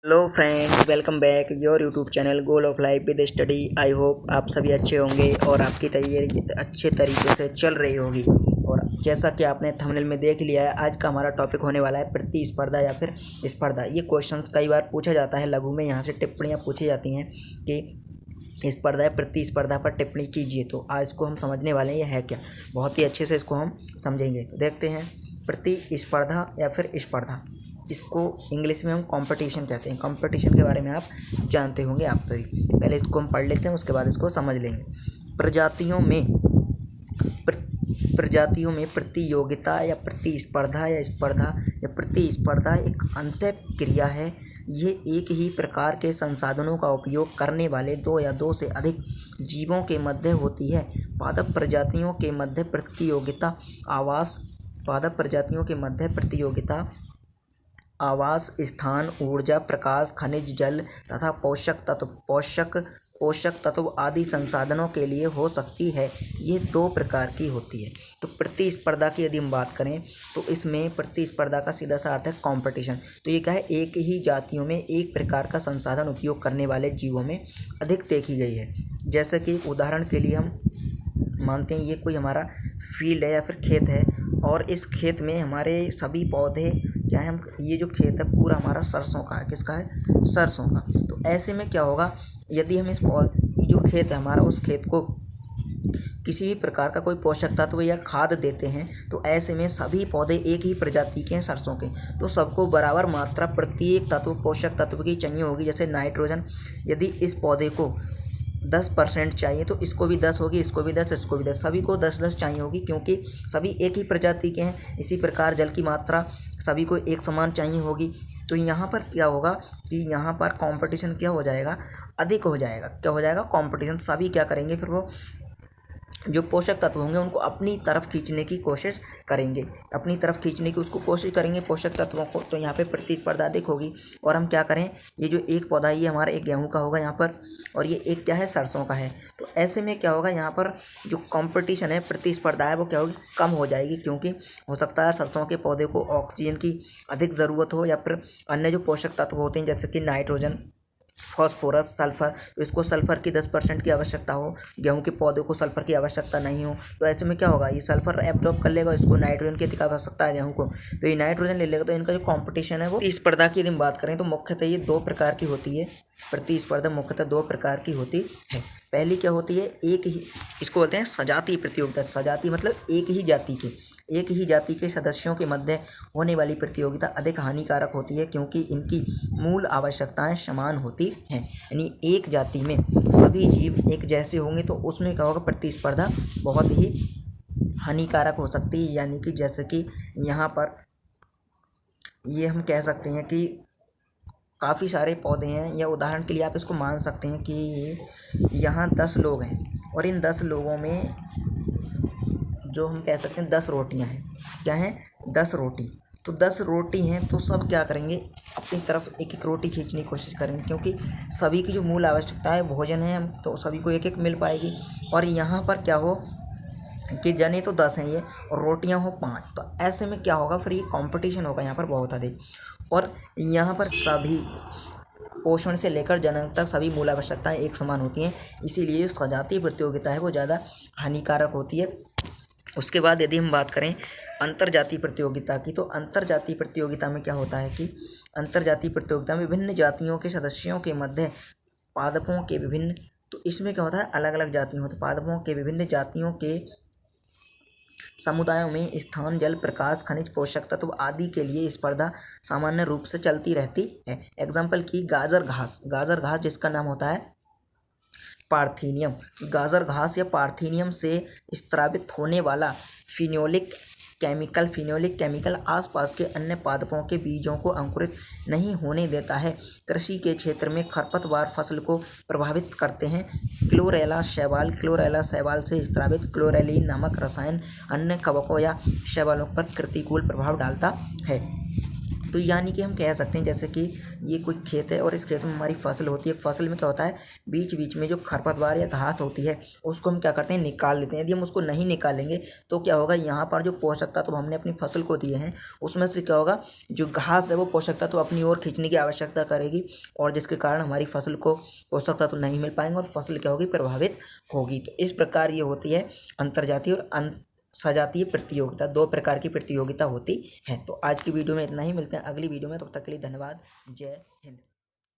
Hello friends, welcome back your YouTube channel goal of life with study. I hope आप सभी अच्छे होंगे और आपकी तैयारी अच्छे तरीके से चल रही होगी। और जैसा कि आपने थंबनेल में देख लिया है, आज का हमारा टॉपिक होने वाला है प्रतिस्पर्धा या फिर स्पर्धा। ये क्वेश्चंस कई बार पूछा जाता है लघु में, यहाँ से टिप्पणियाँ पूछी जाती हैं कि स्पर्धा या प्रतिस्पर्धा पर टिप्पणी कीजिए। तो आज इसको हम समझने वाले हैं ये है क्या, बहुत ही अच्छे से इसको हम समझेंगे। तो देखते हैं, प्रतिस्पर्धा या फिर स्पर्धा, इसको इंग्लिश में हम कंपटीशन कहते हैं। कंपटीशन के बारे में आप जानते होंगे आप सभी। पहले इसको हम पढ़ लेते हैं, उसके बाद इसको समझ लेंगे। प्रजातियों में प्रतियोगिता या प्रतिस्पर्धा या स्पर्धा या प्रतिस्पर्धा एक अंतः क्रिया है। ये एक ही प्रकार के संसाधनों का उपयोग करने वाले दो या दो से अधिक जीवों के मध्य होती है। पादप प्रजातियों के मध्य प्रतियोगिता आवास, स्थान, ऊर्जा, प्रकाश, खनिज, जल तथा पोषक तत्व आदि संसाधनों के लिए हो सकती है। ये दो प्रकार की होती है। तो प्रतिस्पर्धा की यदि हम बात करें तो इसमें प्रतिस्पर्धा का सीधा सा अर्थ है कंपटीशन। तो ये क्या है, एक ही जातियों में एक प्रकार का संसाधन उपयोग करने वाले जीवों में अधिक देखी गई है। जैसे कि उदाहरण के लिए हम मानते हैं ये कोई हमारा फील्ड है या फिर खेत है, और इस खेत में हमारे सभी पौधे क्या है, हम ये जो खेत है पूरा हमारा सरसों का है। किसका है? सरसों का। तो ऐसे में क्या होगा, यदि हम जो खेत है हमारा, उस खेत को किसी भी प्रकार का कोई पोषक तत्व या खाद देते हैं, तो ऐसे में सभी पौधे एक ही प्रजाति के हैं सरसों के, तो सबको बराबर मात्रा प्रत्येक पोषक तत्व की चाहिए होगी। जैसे नाइट्रोजन, यदि इस पौधे को 10% चाहिए तो इसको भी 10 होगी, इसको भी 10, इसको भी 10, सभी को 10-10 चाहिए होगी, क्योंकि सभी एक ही प्रजाति के हैं। इसी प्रकार जल की मात्रा सभी को एक समान चाहिए होगी। तो यहाँ पर क्या होगा कि यहाँ पर कंपटीशन क्या हो जाएगा, अधिक हो जाएगा। क्या हो जाएगा? कंपटीशन। सभी क्या करेंगे, फिर वो जो पोषक तत्व होंगे उनको अपनी तरफ खींचने की कोशिश करेंगे, उसको कोशिश करेंगे पोषक तत्वों को। तो यहाँ पे प्रतिस्पर्धा अधिक होगी। और हम क्या करें, ये जो एक पौधा है ये हमारा एक गेहूं का होगा यहाँ पर, और ये एक क्या है, सरसों का है। तो ऐसे में क्या होगा, यहाँ पर जो कंपटीशन है, प्रतिस्पर्धा है, वो क्या होगी, कम हो जाएगी। क्योंकि हो सकता है सरसों के पौधे को ऑक्सीजन की अधिक ज़रूरत हो, या फिर अन्य जो पोषक तत्व होते हैं जैसे कि नाइट्रोजन, फॉस्फोरस, सल्फर, तो इसको सल्फर की 10% की आवश्यकता हो, गेहूं के पौधे को सल्फर की आवश्यकता नहीं हो। तो ऐसे में क्या होगा, ये सल्फर एब्जॉर्ब कर लेगा, इसको नाइट्रोजन की अधिक आवश्यकता है गेहूं को, तो ये नाइट्रोजन ले लेगा। तो इनका जो कंपटीशन है वो, स्पर्धा की यदि हम बात करें तो मुख्यतः ये दो प्रकार की होती है। प्रतिस्पर्धा मुख्यतः दो प्रकार की होती है। पहली क्या होती है, इसको बोलते हैं सजातीय प्रतियोगिता। सजातीय मतलब एक ही जाति के सदस्यों के मध्य होने वाली प्रतियोगिता अधिक हानिकारक होती है, क्योंकि इनकी मूल आवश्यकताएं समान होती हैं। यानी एक जाति में सभी जीव एक जैसे होंगे तो उसमें क्या होगा, प्रतिस्पर्धा बहुत ही हानिकारक हो सकती है। यानी कि जैसे कि यहाँ पर ये हम कह सकते हैं कि काफ़ी सारे पौधे हैं, या उदाहरण के लिए आप इसको मान सकते हैं कि यहाँ 10 लोग हैं, और इन 10 लोगों में जो हम कह सकते हैं 10 रोटियां हैं। क्या हैं? 10 रोटी। तो 10 रोटी हैं, तो सब क्या करेंगे, अपनी तरफ एक एक रोटी खींचने की कोशिश करेंगे, क्योंकि सभी की जो मूल आवश्यकता है भोजन है, तो सभी को एक एक मिल पाएगी। और यहाँ पर क्या हो कि जने तो 10 हैं ये, और रोटियां हो 5, तो ऐसे में क्या होगा, फिर ये कंपटीशन होगा यहाँ पर बहुत अधिक। और यहाँ पर सभी पोषण से लेकर जनन तक सभी मूल आवश्यकताएं एक समान होती हैं, इसीलिए जो सजातीय प्रतियोगिता है वो ज़्यादा हानिकारक होती है। उसके बाद यदि हम बात करें अंतर्जातीय प्रतियोगिता की, तो अंतर्जातीय प्रतियोगिता में क्या होता है कि अंतर्जातीय प्रतियोगिता में विभिन्न जातियों के सदस्यों के मध्य पादपों के विभिन्न, तो इसमें क्या होता है, अलग अलग जातियाँ होती हैं। पादपों के विभिन्न जातियों के समुदायों में स्थान, जल, प्रकाश, खनिज, पोषक तत्व आदि के लिए स्पर्धा सामान्य रूप से चलती रहती है। एग्जाम्पल की गाजर घास जिसका नाम होता है पार्थेनियम। गाजर घास या पार्थेनियम से स्त्रावित होने वाला फिनोलिक केमिकल आसपास के अन्य पादपों के बीजों को अंकुरित नहीं होने देता है। कृषि के क्षेत्र में खरपतवार फसल को प्रभावित करते हैं। क्लोरेला शैवाल से स्त्रावित क्लोरेलिन नामक रसायन अन्य कवकों या शैवालों पर प्रतिकूल प्रभाव डालता है। तो यानी कि हम कह सकते हैं जैसे कि ये कोई खेत है और इस खेत में हमारी फसल होती है। फसल में क्या होता है, बीच बीच में जो खरपतवार या घास होती है उसको हम क्या करते हैं, निकाल लेते हैं। यदि हम उसको नहीं निकालेंगे तो क्या होगा, यहाँ पर जो पोषक तत्व हमने अपनी फसल को दिए हैं उसमें से क्या होगा, जो घास है वो पोषक तत्व अपनी ओर खींचने की आवश्यकता करेगी और जिसके कारण हमारी फसल को पोषक तत्व नहीं मिल पाएंगे और फसल क्या होगी, प्रभावित होगी। तो इस प्रकार ये होती है अंतर्जातीय और सजातीय प्रतियोगिता। दो प्रकार की प्रतियोगिता होती है। तो आज की वीडियो में इतना ही, मिलते हैं अगली वीडियो में, तब तक के लिए धन्यवाद। जय हिंद।